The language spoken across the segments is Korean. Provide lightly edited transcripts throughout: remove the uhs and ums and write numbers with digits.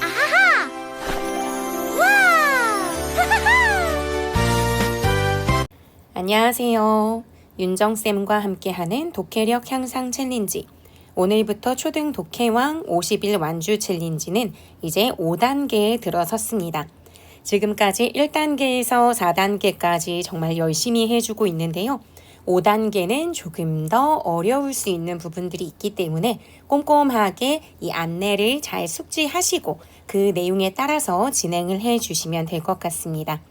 아하하! 와! 안녕하세요. 윤정쌤과 함께하는 독해력 향상 챌린지. 오늘부터 초등 독해왕 50일 완주 챌린지는 이제 5단계에 들어섰습니다. 지금까지 1단계에서 4단계까지 정말 열심히 해주고 있는데요. 5단계는 조금 더 어려울 수 있는 부분들이 있기 때문에 꼼꼼하게 이 안내를 잘 숙지하시고 그 내용에 따라서 진행을 해주시면 될 것 같습니다.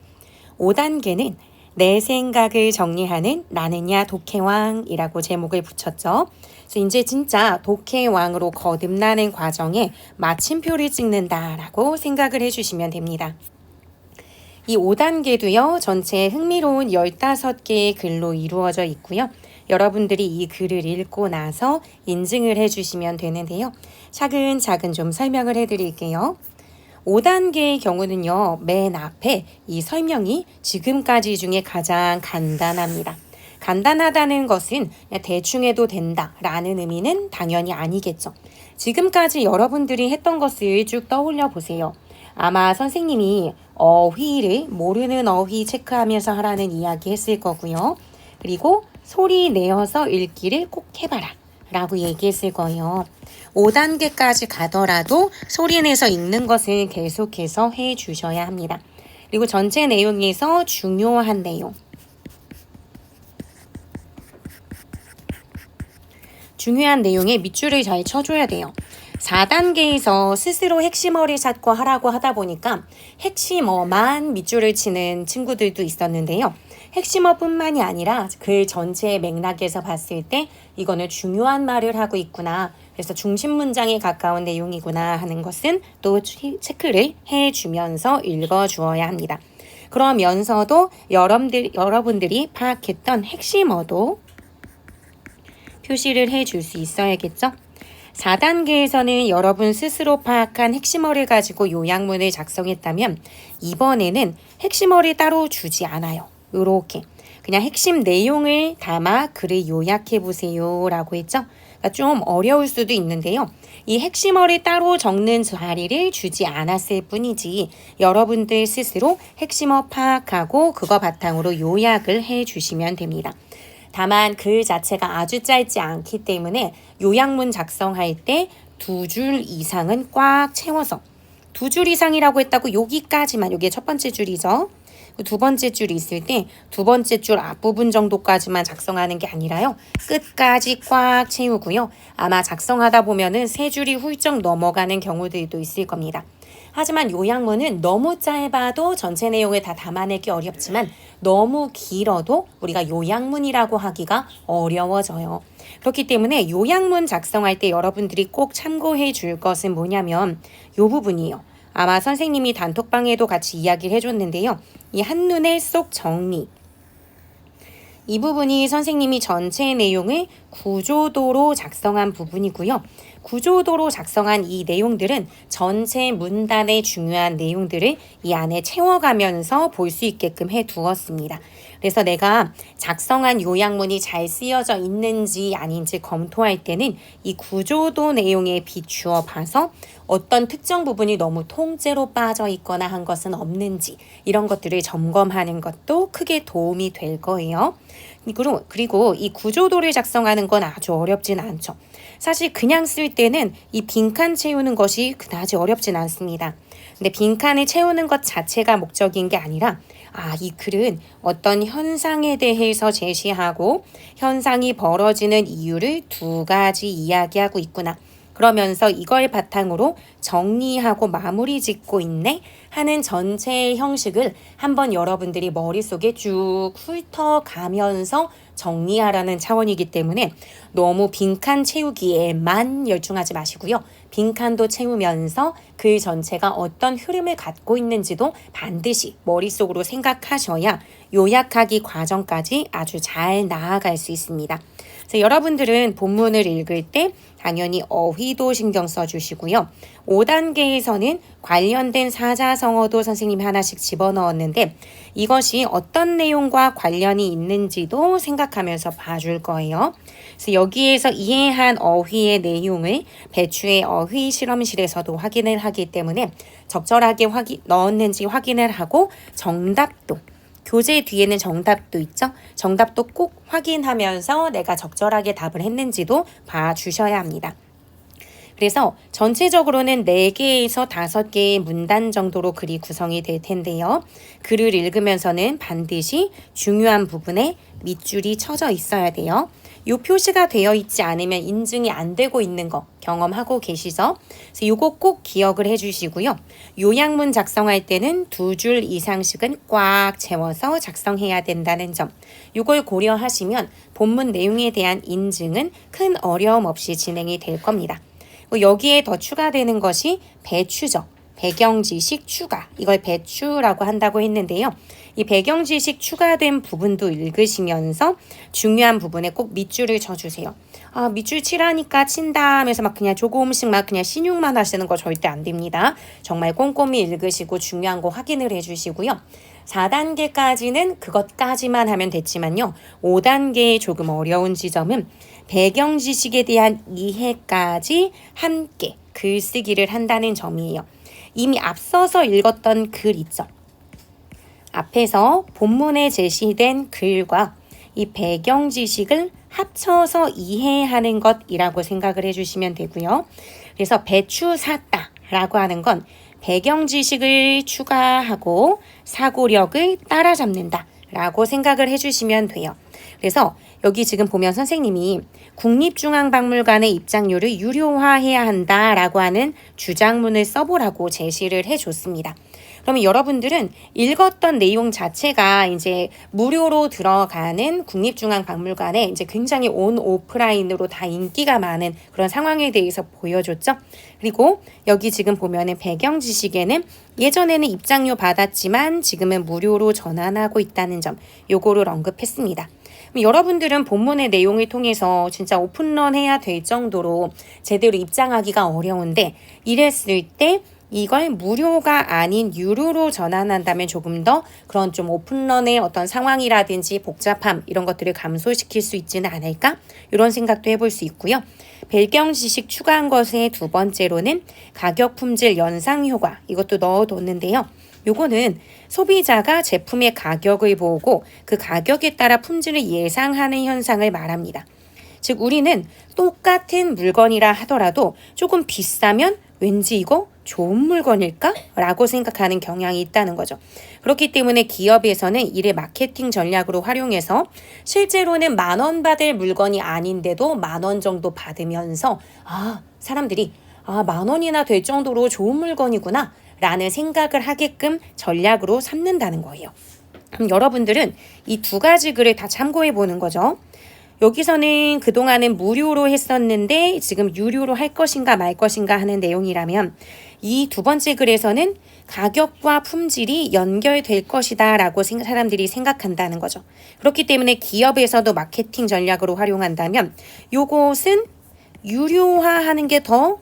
5단계는 내 생각을 정리하는 나는야 독해왕이라고 제목을 붙였죠. 그래서 이제 진짜 독해왕으로 거듭나는 과정에 마침표를 찍는다라고 생각을 해주시면 됩니다. 이 5단계도요, 전체 흥미로운 15개의 글로 이루어져 있고요. 여러분들이 이 글을 읽고 나서 인증을 해주시면 되는데요. 차근차근 좀 설명을 해드릴게요. 5단계의 경우는요, 맨 앞에 이 설명이 지금까지 중에 가장 간단합니다. 간단하다는 것은 그냥 대충 해도 된다라는 의미는 당연히 아니겠죠. 지금까지 여러분들이 했던 것을 쭉 떠올려 보세요. 아마 선생님이 어휘를 모르는 어휘 체크하면서 하라는 이야기 했을 거고요. 그리고 소리 내어서 읽기를 꼭 해봐라 라고 얘기했을 거예요. 5단계까지 가더라도 소리 내서 읽는 것을 계속해서 해주셔야 합니다. 그리고 전체 내용에서 중요한 내용. 중요한 내용에 밑줄을 잘 쳐줘야 돼요. 4단계에서 스스로 핵심어를 찾고 하라고 하다 보니까 핵심어만 밑줄을 치는 친구들도 있었는데요. 핵심어뿐만이 아니라 글 전체의 맥락에서 봤을 때 이거는 중요한 말을 하고 있구나. 그래서 중심 문장에 가까운 내용이구나 하는 것은 또 체크를 해주면서 읽어주어야 합니다. 그러면서도 여러분들이 파악했던 핵심어도 표시를 해줄 수 있어야겠죠? 4단계에서는 여러분 스스로 파악한 핵심어를 가지고 요약문을 작성했다면 이번에는 핵심어를 따로 주지 않아요. 요렇게 그냥 핵심 내용을 담아 글을 요약해 보세요 라고 했죠. 그러니까 좀 어려울 수도 있는데요. 이 핵심어를 따로 적는 자리를 주지 않았을 뿐이지 여러분들 스스로 핵심어 파악하고 그거 바탕으로 요약을 해 주시면 됩니다. 다만 글 자체가 아주 짧지 않기 때문에 요약문 작성할 때 2줄 이상은 꽉 채워서 2줄 이상이라고 했다고 여기까지만, 이게 첫 번째 줄이죠. 두 번째 줄이 있을 때 두 번째 줄 앞부분 정도까지만 작성하는 게 아니라요. 끝까지 꽉 채우고요. 아마 작성하다 보면은 세 줄이 훌쩍 넘어가는 경우들도 있을 겁니다. 하지만 요약문은 너무 짧아도 전체 내용을 다 담아내기 어렵지만 너무 길어도 우리가 요약문이라고 하기가 어려워져요. 그렇기 때문에 요약문 작성할 때 여러분들이 꼭 참고해 줄 것은 뭐냐면 이 부분이에요. 아마 선생님이 단톡방에도 같이 이야기를 해줬는데요. 이 한눈에 쏙 정리. 이 부분이 선생님이 전체 내용을 구조도로 작성한 부분이고요. 구조도로 작성한 이 내용들은 전체 문단의 중요한 내용들을 이 안에 채워가면서 볼 수 있게끔 해두었습니다. 그래서 내가 작성한 요약문이 잘 쓰여져 있는지 아닌지 검토할 때는 이 구조도 내용에 비추어 봐서 어떤 특정 부분이 너무 통째로 빠져 있거나 한 것은 없는지 이런 것들을 점검하는 것도 크게 도움이 될 거예요. 그리고 이 구조도를 작성하는 건 아주 어렵진 않죠. 사실 그냥 쓸 때는 이 빈칸 채우는 것이 그다지 어렵진 않습니다. 근데 빈칸을 채우는 것 자체가 목적인 게 아니라 이 글은 어떤 현상에 대해서 제시하고 현상이 벌어지는 이유를 2가지 이야기하고 있구나. 그러면서 이걸 바탕으로 정리하고 마무리 짓고 있네 하는 전체의 형식을 한번 여러분들이 머릿속에 쭉 훑어가면서 정리하라는 차원이기 때문에 너무 빈칸 채우기에만 열중하지 마시고요. 빈칸도 채우면서 글 전체가 어떤 흐름을 갖고 있는지도 반드시 머릿속으로 생각하셔야 요약하기 과정까지 아주 잘 나아갈 수 있습니다. 그래서 여러분들은 본문을 읽을 때 당연히 어휘도 신경 써주시고요. 5단계에서는 관련된 사자성어도 선생님이 하나씩 집어넣었는데 이것이 어떤 내용과 관련이 있는지도 생각하면서 봐줄 거예요. 그래서 여기에서 이해한 어휘의 내용을 배추의 어휘 실험실에서도 확인을 하기 때문에 적절하게 넣었는지 확인을 하고 정답도 교재 뒤에는 정답도 있죠. 정답도 꼭 확인하면서 내가 적절하게 답을 했는지도 봐주셔야 합니다. 그래서 전체적으로는 4개에서 5개의 문단 정도로 글이 구성이 될 텐데요. 글을 읽으면서는 반드시 중요한 부분에 밑줄이 쳐져 있어야 돼요. 이 표시가 되어 있지 않으면 인증이 안 되고 있는 거 경험하고 계시죠? 그래서 이거 꼭 기억을 해주시고요. 요약문 작성할 때는 2줄 이상씩은 꽉 채워서 작성해야 된다는 점. 이걸 고려하시면 본문 내용에 대한 인증은 큰 어려움 없이 진행이 될 겁니다. 여기에 더 추가되는 것이 배추죠. 배경지식 추가. 이걸 배추라고 한다고 했는데요. 이 배경지식 추가된 부분도 읽으시면서 중요한 부분에 꼭 밑줄을 쳐주세요. 아, 밑줄 치라니까 친다 하면서 막 그냥 조금씩 막 그냥 신용만 하시는 거 절대 안 됩니다. 정말 꼼꼼히 읽으시고 중요한 거 확인을 해주시고요. 4단계까지는 그것까지만 하면 됐지만요. 5단계의 조금 어려운 지점은 배경 지식에 대한 이해까지 함께 글쓰기를 한다는 점이에요. 이미 앞서서 읽었던 글 있죠. 앞에서 본문에 제시된 글과 이 배경 지식을 합쳐서 이해하는 것이라고 생각을 해주시면 되고요. 그래서 배추 샀다라고 하는 건 배경 지식을 추가하고 사고력을 따라잡는다 라고 생각을 해주시면 돼요. 그래서 여기 지금 보면 선생님이 국립중앙박물관의 입장료를 유료화해야 한다라고 하는 주장문을 써보라고 제시를 해줬습니다. 그러면 여러분들은 읽었던 내용 자체가 이제 무료로 들어가는 국립중앙박물관에 이제 굉장히 온 오프라인으로 다 인기가 많은 그런 상황에 대해서 보여줬죠. 그리고 여기 지금 보면은 배경 지식에는 예전에는 입장료 받았지만 지금은 무료로 전환하고 있다는 점, 요거를 언급했습니다. 여러분들은 본문의 내용을 통해서 진짜 오픈런 해야 될 정도로 제대로 입장하기가 어려운데 이랬을 때 이걸 무료가 아닌 유료로 전환한다면 조금 더 그런 좀 오픈런의 어떤 상황이라든지 복잡함 이런 것들을 감소시킬 수 있지는 않을까? 이런 생각도 해볼 수 있고요. 배경 지식 추가한 것의 두 번째로는 가격 품질 연상 효과 이것도 넣어뒀는데요. 요거는 소비자가 제품의 가격을 보고 그 가격에 따라 품질을 예상하는 현상을 말합니다. 즉 우리는 똑같은 물건이라 하더라도 조금 비싸면 왠지 이거 좋은 물건일까? 라고 생각하는 경향이 있다는 거죠. 그렇기 때문에 기업에서는 이를 마케팅 전략으로 활용해서 실제로는 10,000원 받을 물건이 아닌데도 10,000원 정도 받으면서 사람들이 10,000원이나 될 정도로 좋은 물건이구나 라는 생각을 하게끔 전략으로 삼는다는 거예요. 그럼 여러분들은 이 두 가지 글을 다 참고해 보는 거죠. 여기서는 그동안은 무료로 했었는데 지금 유료로 할 것인가 말 것인가 하는 내용이라면 이 두 번째 글에서는 가격과 품질이 연결될 것이다 라고 사람들이 생각한다는 거죠. 그렇기 때문에 기업에서도 마케팅 전략으로 활용한다면 요것은 유료화하는 게 더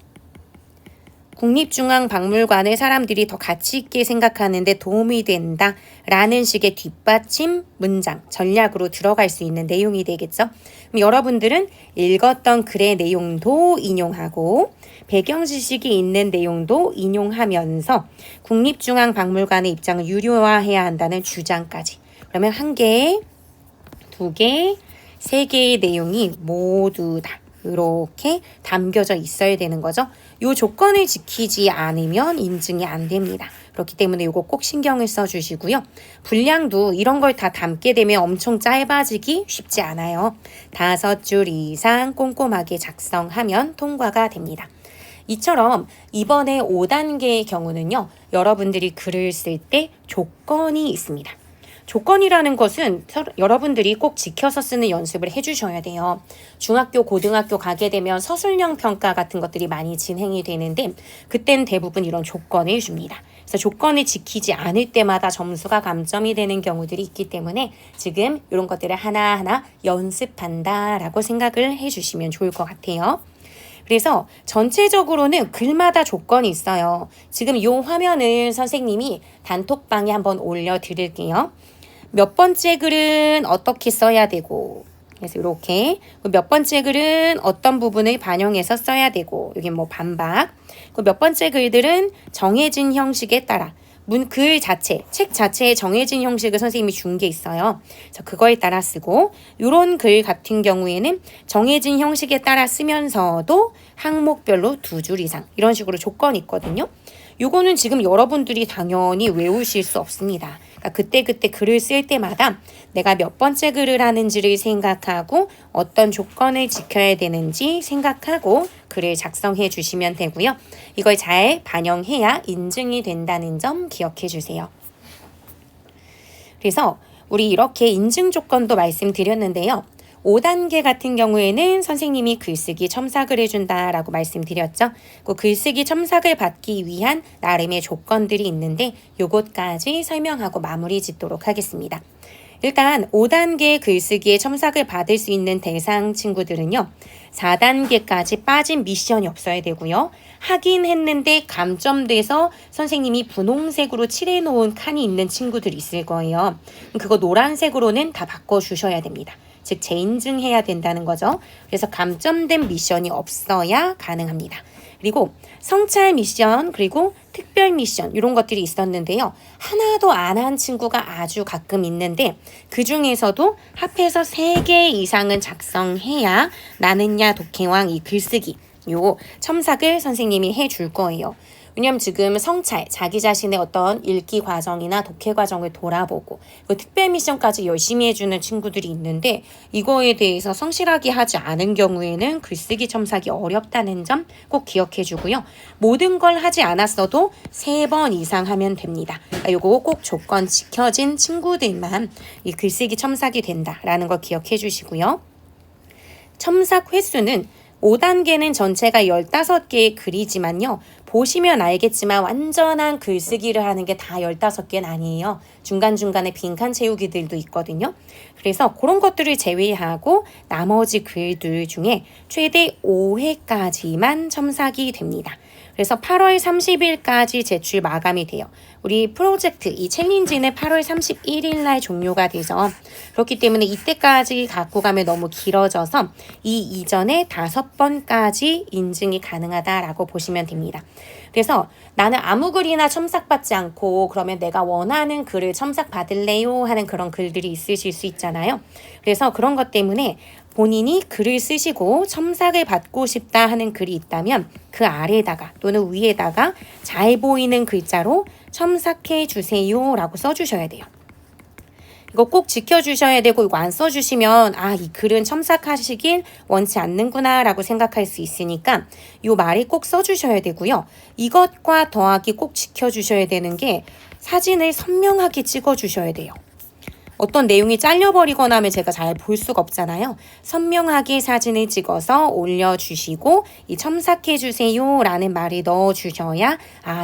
국립중앙박물관의 사람들이 더 가치 있게 생각하는데 도움이 된다라는 식의 뒷받침 문장, 전략으로 들어갈 수 있는 내용이 되겠죠. 그럼 여러분들은 읽었던 글의 내용도 인용하고 배경 지식이 있는 내용도 인용하면서 국립중앙박물관의 입장을 유료화해야 한다는 주장까지. 그러면 1개, 2개, 3개의 내용이 모두 다 이렇게 담겨져 있어야 되는 거죠. 이 조건을 지키지 않으면 인증이 안 됩니다. 그렇기 때문에 이거 꼭 신경을 써주시고요. 분량도 이런 걸 다 담게 되면 엄청 짧아지기 쉽지 않아요. 5줄 이상 꼼꼼하게 작성하면 통과가 됩니다. 이처럼 이번에 5단계의 경우는요. 여러분들이 글을 쓸 때 조건이 있습니다. 조건이라는 것은 여러분들이 꼭 지켜서 쓰는 연습을 해주셔야 돼요. 중학교, 고등학교 가게 되면 서술형 평가 같은 것들이 많이 진행이 되는데 그땐 대부분 이런 조건을 줍니다. 그래서 조건을 지키지 않을 때마다 점수가 감점이 되는 경우들이 있기 때문에 지금 이런 것들을 하나하나 연습한다라고 생각을 해주시면 좋을 것 같아요. 그래서 전체적으로는 글마다 조건이 있어요. 지금 이 화면을 선생님이 단톡방에 한번 올려드릴게요. 몇 번째 글은 어떻게 써야 되고, 그래서 이렇게 몇 번째 글은 어떤 부분을 반영해서 써야 되고, 여기 뭐 반박. 몇 번째 글들은 정해진 형식에 따라 글 자체, 책 자체에 정해진 형식을 선생님이 준 게 있어요. 그래서 그거에 따라 쓰고 이런 글 같은 경우에는 정해진 형식에 따라 쓰면서도 항목별로 2줄 이상 이런 식으로 조건이 있거든요. 요거는 지금 여러분들이 당연히 외우실 수 없습니다. 그러니까 그때 글을 쓸 때마다 내가 몇 번째 글을 하는지를 생각하고 어떤 조건을 지켜야 되는지 생각하고 글을 작성해 주시면 되고요. 이걸 잘 반영해야 인증이 된다는 점 기억해 주세요. 그래서 우리 이렇게 인증 조건도 말씀드렸는데요. 5단계 같은 경우에는 선생님이 글쓰기 첨삭을 해준다라고 말씀드렸죠. 그 글쓰기 첨삭을 받기 위한 나름의 조건들이 있는데 요것까지 설명하고 마무리 짓도록 하겠습니다. 일단 5단계 글쓰기에 첨삭을 받을 수 있는 대상 친구들은요. 4단계까지 빠진 미션이 없어야 되고요. 하긴 했는데 감점돼서 선생님이 분홍색으로 칠해놓은 칸이 있는 친구들이 있을 거예요. 그거 노란색으로는 다 바꿔주셔야 됩니다. 즉 재인증해야 된다는 거죠. 그래서 감점된 미션이 없어야 가능합니다. 그리고 성찰 미션 그리고 특별 미션 이런 것들이 있었는데요. 하나도 안 한 친구가 아주 가끔 있는데 그 중에서도 합해서 3개 이상은 작성해야 나는야 독해왕 이 글쓰기 요 첨삭을 선생님이 해줄 거예요. 왜냐하면 지금 성찰, 자기 자신의 어떤 읽기 과정이나 독해 과정을 돌아보고 그 특별 미션까지 열심히 해주는 친구들이 있는데 이거에 대해서 성실하게 하지 않은 경우에는 글쓰기 첨삭이 어렵다는 점 꼭 기억해 주고요. 모든 걸 하지 않았어도 3번 이상 하면 됩니다. 그러니까 이거 꼭 조건 지켜진 친구들만 이 글쓰기 첨삭이 된다라는 거 기억해 주시고요. 첨삭 횟수는 5단계는 전체가 15개의 글이지만요. 보시면 알겠지만 완전한 글쓰기를 하는 게 다 15개는 아니에요. 중간중간에 빈칸 채우기들도 있거든요. 그래서 그런 것들을 제외하고 나머지 글들 중에 최대 5회까지만 첨삭이 됩니다. 그래서 8월 30일까지 제출 마감이 돼요. 우리 프로젝트, 이 챌린지는 8월 31일 날 종료가 되죠. 그렇기 때문에 이때까지 갖고 가면 너무 길어져서 이 이전에 5번까지 인증이 가능하다라고 보시면 됩니다. 그래서 나는 아무 글이나 첨삭받지 않고 그러면 내가 원하는 글을 첨삭받을래요 하는 그런 글들이 있으실 수 있잖아요. 그래서 그런 것 때문에 본인이 글을 쓰시고 첨삭을 받고 싶다 하는 글이 있다면 그 아래에다가 또는 위에다가 잘 보이는 글자로 첨삭해 주세요 라고 써주셔야 돼요. 이거 꼭 지켜주셔야 되고 이거 안 써주시면 이 글은 첨삭하시길 원치 않는구나 라고 생각할 수 있으니까 이 말이 꼭 써주셔야 되고요. 이것과 더하기 꼭 지켜주셔야 되는 게 사진을 선명하게 찍어주셔야 돼요. 어떤 내용이 잘려버리거나 하면 제가 잘 볼 수가 없잖아요. 선명하게 사진을 찍어서 올려주시고 이 첨삭해주세요 라는 말을 넣어주셔야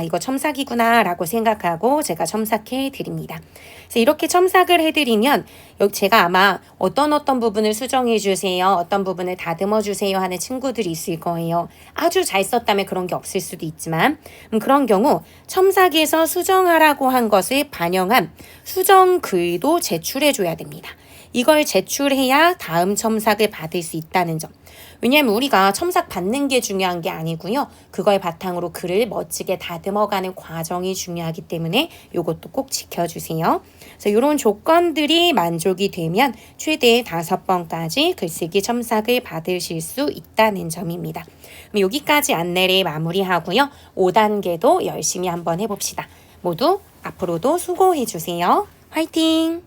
이거 첨삭이구나 라고 생각하고 제가 첨삭해 드립니다. 그래서 이렇게 첨삭을 해드리면 제가 아마 어떤 부분을 수정해 주세요. 어떤 부분을 다듬어 주세요 하는 친구들이 있을 거예요. 아주 잘 썼다면 그런 게 없을 수도 있지만 그런 경우 첨삭해서 수정하라고 한 것을 반영한 수정 글도 제출해 줘야 됩니다. 이걸 제출해야 다음 첨삭을 받을 수 있다는 점. 왜냐하면 우리가 첨삭 받는 게 중요한 게 아니고요. 그걸 바탕으로 글을 멋지게 다듬어가는 과정이 중요하기 때문에 이것도 꼭 지켜주세요. 그래서 이런 조건들이 만족이 되면 최대 5번까지 글쓰기 첨삭을 받으실 수 있다는 점입니다. 그럼 여기까지 안내를 마무리하고요. 5단계도 열심히 한번 해봅시다. 모두 앞으로도 수고해주세요. 화이팅!